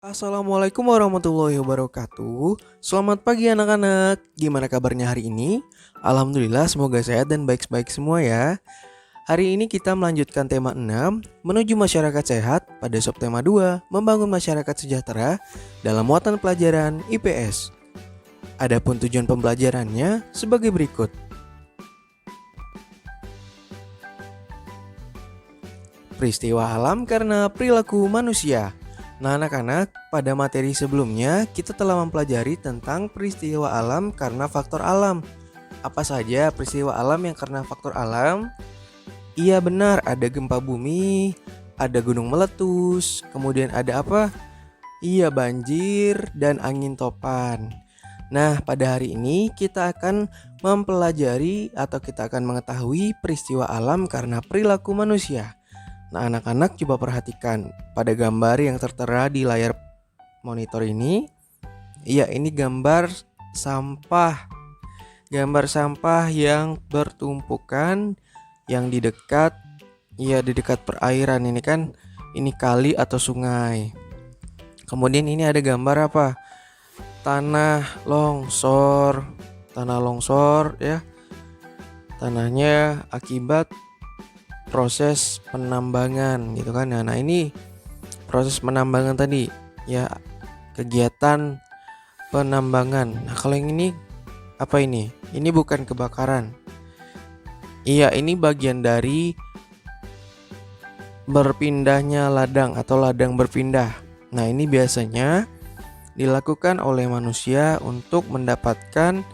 Assalamualaikum warahmatullahi wabarakatuh. Selamat pagi anak-anak. Gimana kabarnya hari ini? Alhamdulillah semoga sehat dan baik-baik semua ya. Hari ini kita melanjutkan tema 6, menuju masyarakat sehat pada subtema 2, membangun masyarakat sejahtera dalam muatan pelajaran IPS. Adapun tujuan pembelajarannya sebagai berikut. Peristiwa alam karena perilaku manusia. Nah anak-anak, pada materi sebelumnya kita telah mempelajari tentang peristiwa alam karena faktor alam. Apa saja peristiwa alam yang karena faktor alam? Iya benar, ada gempa bumi, ada gunung meletus, kemudian ada apa? Iya banjir dan angin topan. Nah pada hari ini kita akan mempelajari atau kita akan mengetahui peristiwa alam karena perilaku manusia. Nah anak-anak coba perhatikan pada gambar yang tertera di layar monitor ini. Iya ini gambar sampah. Gambar sampah yang bertumpukan yang di dekat perairan ini kan. Ini kali atau sungai. Kemudian ini ada gambar apa? Tanah longsor. Tanah longsor ya. Tanahnya akibat proses penambangan gitu kan. Nah ini proses penambangan tadi ya, kegiatan penambangan. Nah kalau yang ini apa ini? Ini bukan kebakaran. Iya ini bagian dari berpindahnya ladang atau ladang berpindah. Nah ini biasanya dilakukan oleh manusia untuk mendapatkan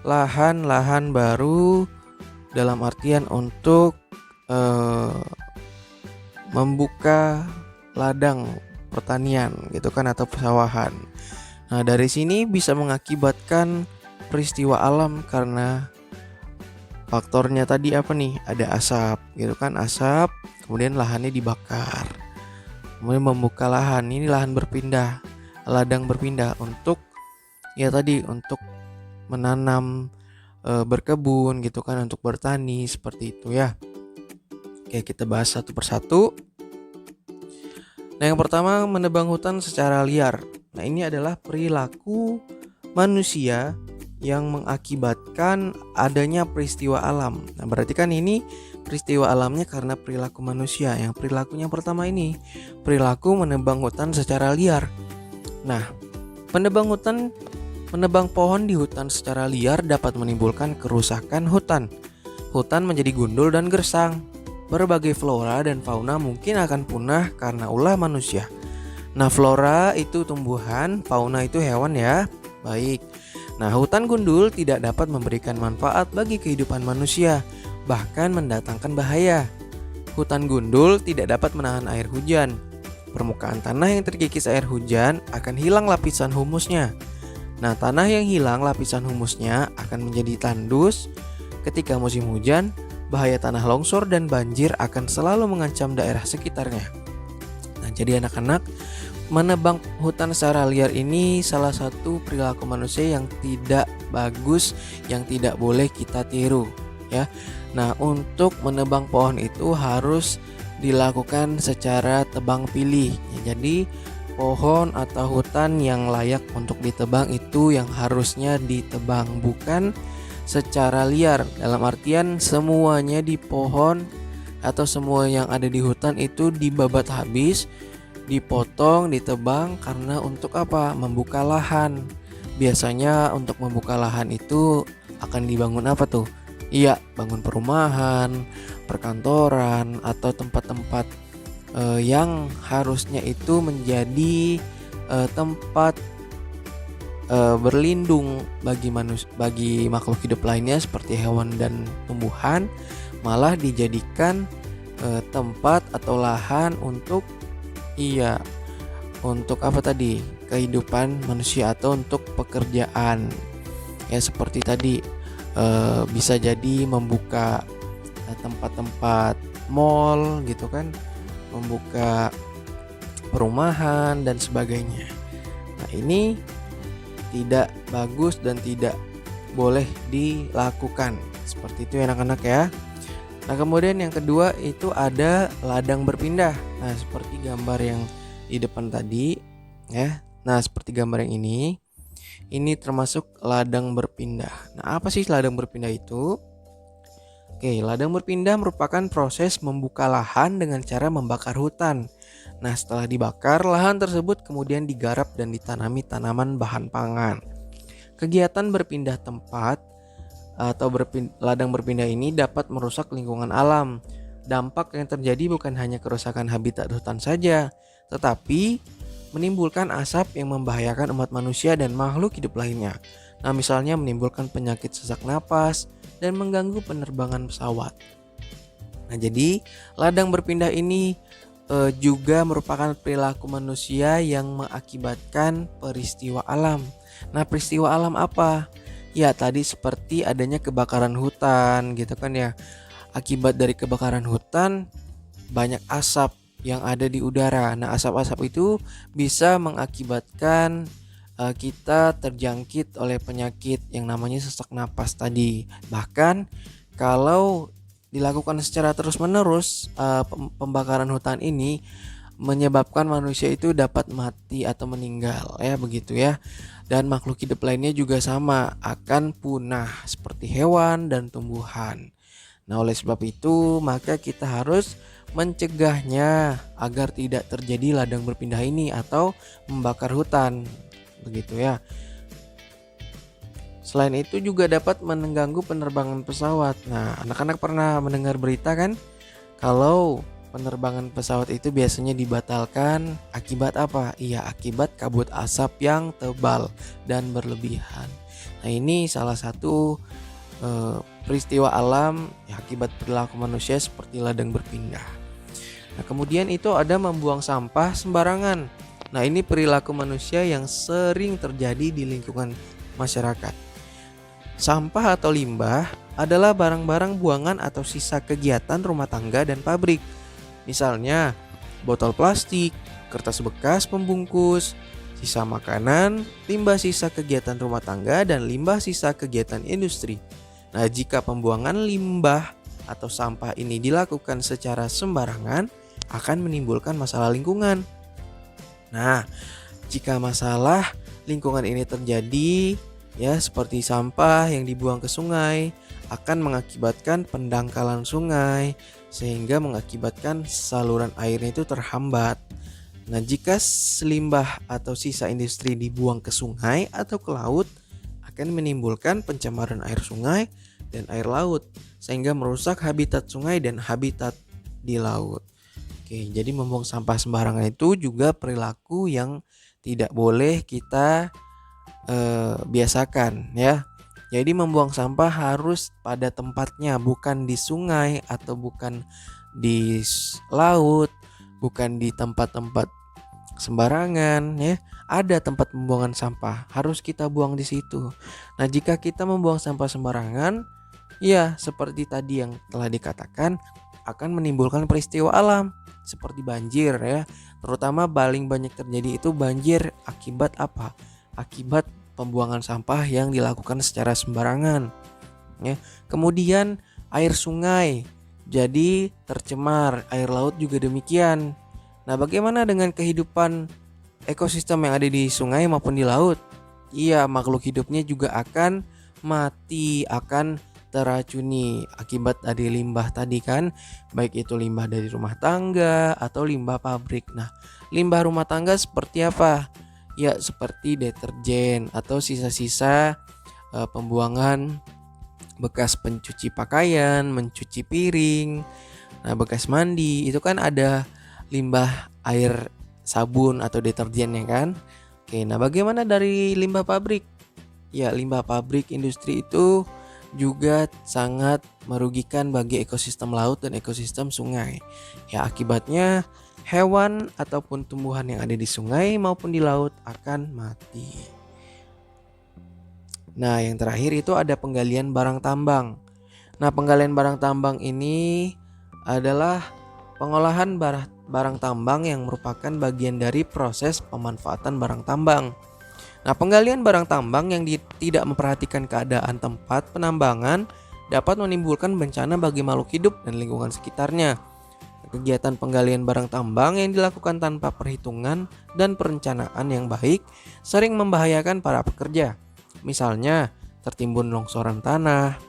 lahan-lahan baru, dalam artian untuk membuka ladang pertanian gitu kan, atau pesawahan. Nah dari sini bisa mengakibatkan peristiwa alam karena faktornya tadi apa nih? Ada asap gitu kan, asap, kemudian lahannya dibakar, kemudian membuka lahan. Ini lahan berpindah, ladang berpindah untuk ya tadi untuk menanam, berkebun gitu kan, untuk bertani seperti itu ya. Oke, kita bahas satu persatu. Nah, yang pertama menebang hutan secara liar. Nah, ini adalah perilaku manusia yang mengakibatkan adanya peristiwa alam. Nah, berarti kan ini peristiwa alamnya karena perilaku manusia. Yang perilakunya pertama ini, perilaku menebang hutan secara liar. Nah, menebang pohon di hutan secara liar dapat menimbulkan kerusakan hutan. Hutan menjadi gundul dan gersang. Berbagai flora dan fauna mungkin akan punah karena ulah manusia. Nah flora itu tumbuhan, fauna itu hewan ya. Baik. Nah hutan gundul tidak dapat memberikan manfaat bagi kehidupan manusia, bahkan mendatangkan bahaya. Hutan gundul tidak dapat menahan air hujan. Permukaan tanah yang terkikis air hujan akan hilang lapisan humusnya. Nah tanah yang hilang lapisan humusnya akan menjadi tandus. Ketika musim hujan, bahaya tanah longsor dan banjir akan selalu mengancam daerah sekitarnya. Nah, jadi anak-anak, menebang hutan secara liar ini salah satu perilaku manusia yang tidak bagus, yang tidak boleh kita tiru, ya. Nah, untuk menebang pohon itu harus dilakukan secara tebang pilih. Ya, jadi pohon atau hutan yang layak untuk ditebang itu yang harusnya ditebang, bukan secara liar, dalam artian semuanya di pohon atau semua yang ada di hutan itu dibabat habis, dipotong, ditebang karena untuk apa? Membuka lahan. Biasanya untuk membuka lahan itu akan dibangun apa tuh? Iya, bangun perumahan, perkantoran atau tempat-tempat yang harusnya itu menjadi tempat berlindung bagi makhluk hidup lainnya seperti hewan dan tumbuhan, malah dijadikan tempat atau lahan untuk untuk apa tadi? Kehidupan manusia atau untuk pekerjaan. Ya seperti tadi bisa jadi membuka tempat-tempat mall gitu kan, membuka perumahan dan sebagainya. Nah, ini tidak bagus dan tidak boleh dilakukan. Seperti itu ya anak-anak ya. Nah kemudian yang kedua itu ada ladang berpindah. Nah seperti gambar yang di depan tadi, ya. Nah, seperti gambar yang ini termasuk ladang berpindah. Nah, apa sih ladang berpindah itu? Oke, ladang berpindah merupakan proses membuka lahan dengan cara membakar hutan. Nah, setelah dibakar, lahan tersebut kemudian digarap dan ditanami tanaman bahan pangan. Kegiatan berpindah tempat atau ladang berpindah ini dapat merusak lingkungan alam. Dampak yang terjadi bukan hanya kerusakan habitat hutan saja, tetapi menimbulkan asap yang membahayakan umat manusia dan makhluk hidup lainnya. Nah, misalnya menimbulkan penyakit sesak napas dan mengganggu penerbangan pesawat. Nah, jadi ladang berpindah ini juga merupakan perilaku manusia yang mengakibatkan peristiwa alam. Nah, peristiwa alam apa? Ya, tadi seperti adanya kebakaran hutan gitu kan ya. Akibat dari kebakaran hutan banyak asap yang ada di udara. Nah, asap-asap itu bisa mengakibatkan kita terjangkit oleh penyakit yang namanya sesak napas tadi. Bahkan kalau dilakukan secara terus-menerus, pembakaran hutan ini menyebabkan manusia itu dapat mati atau meninggal, ya begitu ya. Dan makhluk hidup lainnya juga sama, akan punah seperti hewan dan tumbuhan. Nah, oleh sebab itu, maka kita harus mencegahnya agar tidak terjadi ladang berpindah ini atau membakar hutan, begitu ya. Selain itu juga dapat mengganggu penerbangan pesawat. Nah, anak-anak pernah mendengar berita kan? Kalau penerbangan pesawat itu biasanya dibatalkan akibat apa? Iya, akibat kabut asap yang tebal dan berlebihan. Nah, ini salah satu peristiwa alam ya, akibat perilaku manusia seperti ladang berpindah. Nah, kemudian itu ada membuang sampah sembarangan. Nah, ini perilaku manusia yang sering terjadi di lingkungan masyarakat. Sampah atau limbah adalah barang-barang buangan atau sisa kegiatan rumah tangga dan pabrik. Misalnya, botol plastik, kertas bekas pembungkus, sisa makanan, limbah sisa kegiatan rumah tangga, dan limbah sisa kegiatan industri. Nah, jika pembuangan limbah atau sampah ini dilakukan secara sembarangan, akan menimbulkan masalah lingkungan. Nah, jika masalah lingkungan ini terjadi, ya seperti sampah yang dibuang ke sungai akan mengakibatkan pendangkalan sungai sehingga mengakibatkan saluran airnya itu terhambat. Nah, jika limbah atau sisa industri dibuang ke sungai atau ke laut akan menimbulkan pencemaran air sungai dan air laut sehingga merusak habitat sungai dan habitat di laut. Oke, jadi membuang sampah sembarangan itu juga perilaku yang tidak boleh kita biasakan ya. Jadi membuang sampah harus pada tempatnya, bukan di sungai atau bukan di laut, bukan di tempat-tempat sembarangan ya. Ada tempat pembuangan sampah, harus kita buang di situ. Nah, jika kita membuang sampah sembarangan, ya seperti tadi yang telah dikatakan akan menimbulkan peristiwa alam seperti banjir ya. Terutama paling banyak terjadi itu banjir akibat apa? Akibat pembuangan sampah yang dilakukan secara sembarangan ya. Kemudian air sungai jadi tercemar, air laut juga demikian. Nah, bagaimana dengan kehidupan ekosistem yang ada di sungai maupun di laut? Iya, makhluk hidupnya juga akan mati, akan teracuni akibat dari limbah tadi kan, baik itu limbah dari rumah tangga atau limbah pabrik. Nah, limbah rumah tangga seperti apa? Ya, seperti deterjen atau sisa-sisa pembuangan bekas pencuci pakaian, mencuci piring, nah bekas mandi, itu kan ada limbah air sabun atau deterjen ya kan. Oke, nah bagaimana dari limbah pabrik? Ya, limbah pabrik industri itu juga sangat merugikan bagi ekosistem laut dan ekosistem sungai. Ya, akibatnya hewan ataupun tumbuhan yang ada di sungai maupun di laut akan mati. Nah, yang terakhir itu ada penggalian barang tambang. Nah, penggalian barang tambang ini adalah pengolahan barang tambang yang merupakan bagian dari proses pemanfaatan barang tambang. Nah, penggalian barang tambang yang tidak memperhatikan keadaan tempat penambangan dapat menimbulkan bencana bagi makhluk hidup dan lingkungan sekitarnya. Kegiatan penggalian barang tambang yang dilakukan tanpa perhitungan dan perencanaan yang baik sering membahayakan para pekerja. Misalnya, tertimbun longsoran tanah,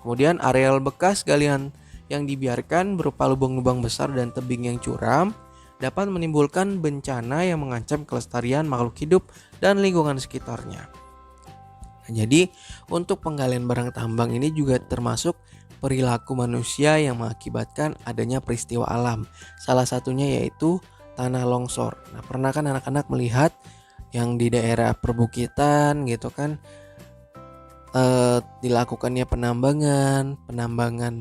kemudian areal bekas galian yang dibiarkan berupa lubang-lubang besar dan tebing yang curam dapat menimbulkan bencana yang mengancam kelestarian makhluk hidup dan lingkungan sekitarnya. Nah, jadi untuk penggalian barang tambang ini juga termasuk perilaku manusia yang mengakibatkan adanya peristiwa alam. Salah satunya yaitu tanah longsor. Nah, pernah kan anak-anak melihat yang di daerah perbukitan gitu kan, dilakukannya penambangan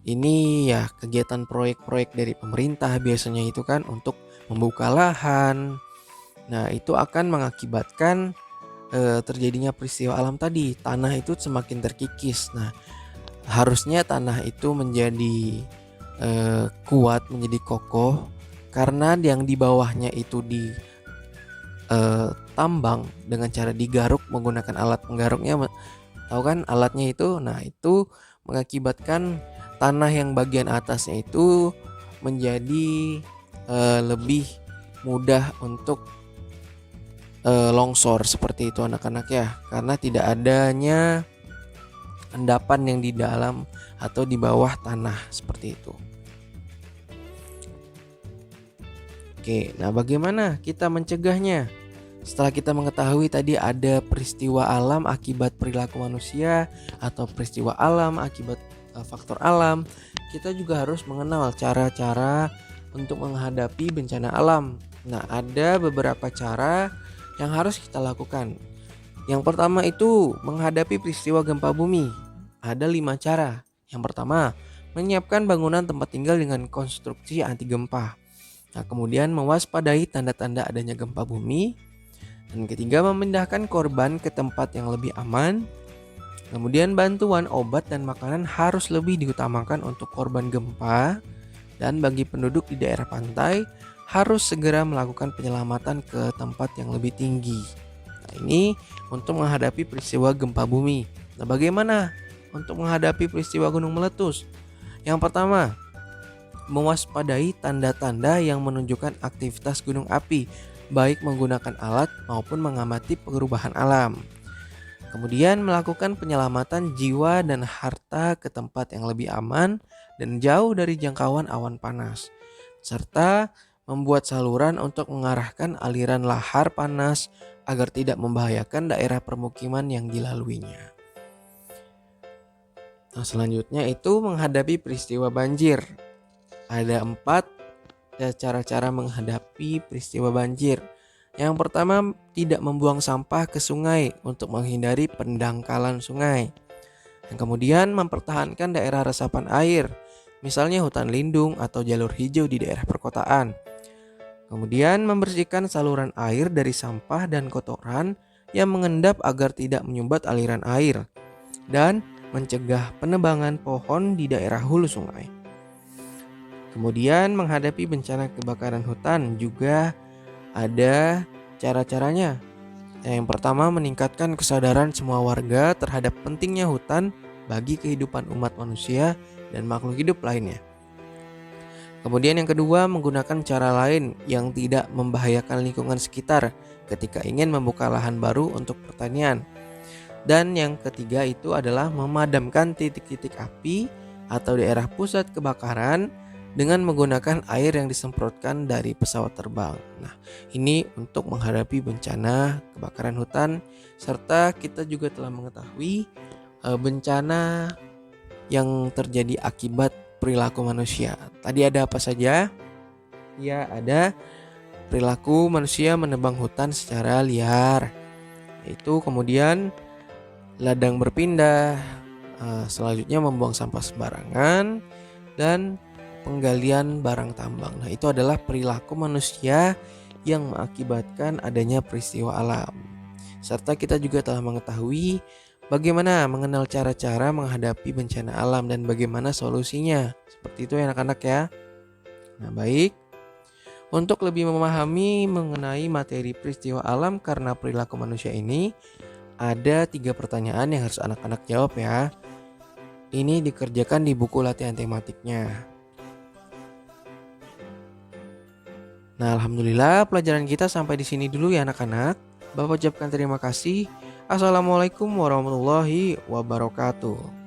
ini ya kegiatan proyek-proyek dari pemerintah biasanya itu kan untuk membuka lahan. Nah, itu akan mengakibatkan terjadinya peristiwa alam tadi, tanah itu semakin terkikis. Nah, harusnya tanah itu menjadi kuat, menjadi kokoh karena yang di bawahnya itu tambang dengan cara digaruk menggunakan alat penggaruknya, tahu kan alatnya itu. Nah, itu mengakibatkan tanah yang bagian atasnya itu menjadi lebih mudah untuk longsor seperti itu anak-anak ya, karena tidak adanya endapan yang di dalam atau di bawah tanah seperti itu. Oke, nah bagaimana kita mencegahnya? Setelah kita mengetahui tadi ada peristiwa alam akibat perilaku manusia atau peristiwa alam akibat faktor alam, kita juga harus mengenal cara-cara untuk menghadapi bencana alam. Nah, ada beberapa cara yang harus kita lakukan. Yang pertama itu menghadapi peristiwa gempa bumi. Ada 5 cara. Yang pertama, menyiapkan bangunan tempat tinggal dengan konstruksi anti gempa. Nah, kemudian mewaspadai tanda-tanda adanya gempa bumi. Dan ketiga, memindahkan korban ke tempat yang lebih aman. Kemudian bantuan obat dan makanan harus lebih diutamakan untuk korban gempa. Dan bagi penduduk di daerah pantai, harus segera melakukan penyelamatan ke tempat yang lebih tinggi. Nah, ini untuk menghadapi peristiwa gempa bumi. Nah, bagaimana untuk menghadapi peristiwa gunung meletus? Yang pertama, mewaspadai tanda-tanda yang menunjukkan aktivitas gunung api, baik menggunakan alat maupun mengamati perubahan alam. Kemudian melakukan penyelamatan jiwa dan harta ke tempat yang lebih aman dan jauh dari jangkauan awan panas, serta membuat saluran untuk mengarahkan aliran lahar panas agar tidak membahayakan daerah permukiman yang dilaluinya. Nah, selanjutnya itu menghadapi peristiwa banjir. Ada 4 cara-cara menghadapi peristiwa banjir. Yang pertama, tidak membuang sampah ke sungai untuk menghindari pendangkalan sungai. Yang kemudian mempertahankan daerah resapan air, misalnya hutan lindung atau jalur hijau di daerah perkotaan. Kemudian membersihkan saluran air dari sampah dan kotoran yang mengendap agar tidak menyumbat aliran air. Dan mencegah penebangan pohon di daerah hulu sungai. Kemudian menghadapi bencana kebakaran hutan juga ada cara-caranya. Yang pertama, meningkatkan kesadaran semua warga terhadap pentingnya hutan bagi kehidupan umat manusia dan makhluk hidup lainnya. Kemudian yang kedua, menggunakan cara lain yang tidak membahayakan lingkungan sekitar ketika ingin membuka lahan baru untuk pertanian. Dan yang ketiga itu adalah memadamkan titik-titik api atau daerah pusat kebakaran dengan menggunakan air yang disemprotkan dari pesawat terbang. Nah, ini untuk menghadapi bencana kebakaran hutan, serta kita juga telah mengetahui bencana yang terjadi akibat perilaku manusia. Tadi ada apa saja? Ya, ada perilaku manusia menebang hutan secara liar. Itu kemudian ladang berpindah, selanjutnya membuang sampah sembarangan, dan penggalian barang tambang. Nah, itu adalah perilaku manusia yang mengakibatkan adanya peristiwa alam. Serta kita juga telah mengetahui bagaimana mengenal cara-cara menghadapi bencana alam dan bagaimana solusinya. Seperti itu ya anak-anak ya. Nah, baik. Untuk lebih memahami mengenai materi peristiwa alam karena perilaku manusia ini, ada 3 pertanyaan yang harus anak-anak jawab ya. Ini dikerjakan di buku latihan tematiknya. Nah, alhamdulillah pelajaran kita sampai di sini dulu ya anak-anak. Bapak ucapkan terima kasih. Assalamualaikum warahmatullahi wabarakatuh.